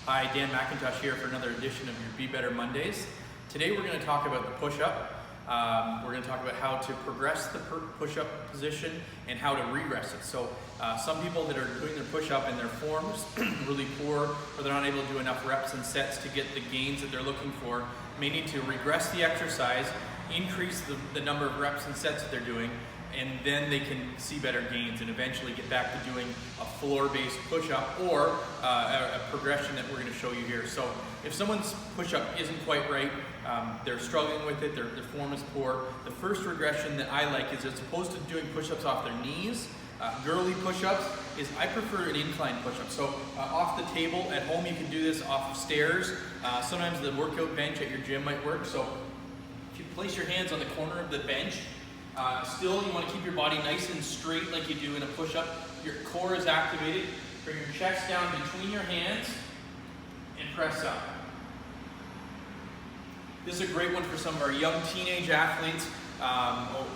Hi, Dan McIntosh here for another edition of your Be Better Mondays. Today we're going to talk about the push-up. We're going to talk about how to progress the push-up position and how to regress it. So some people that are doing their push-up and their form's really poor, or they're not able to do enough reps and sets to get the gains that they're looking for, may need to regress the exercise, increase the number of reps and sets that they're doing, and then they can see better gains and eventually get back to doing a floor-based push-up or a progression that we're going to show you here. So if someone's push-up isn't quite right, they're struggling with it, their form is poor, the first regression that I like is, as opposed to doing push-ups off their knees, girly push-ups, is I prefer an incline push-up. So off the table, at home you can do this off of stairs. Sometimes the workout bench at your gym might work. So if you place your hands on the corner of the bench, still, you want to keep your body nice and straight like you do in a push-up. Your core is activated. Bring your chest down between your hands and press up. This is a great one for some of our young teenage athletes,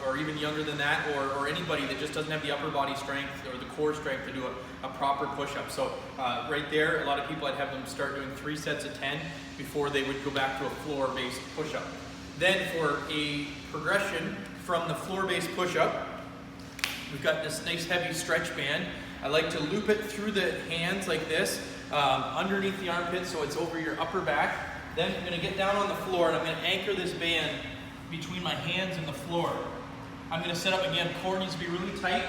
or even younger than that, or anybody that just doesn't have the upper body strength or the core strength to do a proper push-up. So right there, a lot of people, I'd have them start doing 3 sets of 10 before they would go back to a floor-based push-up. Then for a progression from the floor-based push-up, we've got this nice heavy stretch band. I like to loop it through the hands like this, underneath the armpit so it's over your upper back. Then I'm going to get down on the floor and I'm going to anchor this band between my hands and the floor. I'm going to set up again, core needs to be really tight,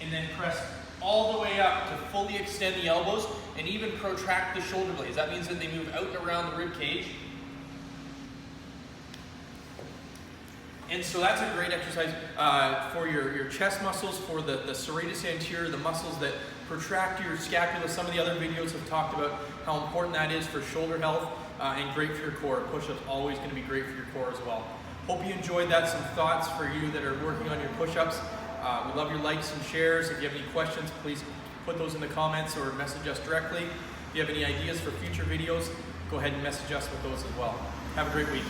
and then press all the way up to fully extend the elbows and even protract the shoulder blades. That means that they move out and around the rib cage. And so that's a great exercise for your chest muscles, for the serratus anterior, the muscles that protract your scapula. Some of the other videos have talked about how important that is for shoulder health and great for your core. Push-ups always going to be great for your core as well. Hope you enjoyed that. Some thoughts for you that are working on your push-ups. We love your likes and shares. If you have any questions, please put those in the comments or message us directly. If you have any ideas for future videos, go ahead and message us with those as well. Have a great week.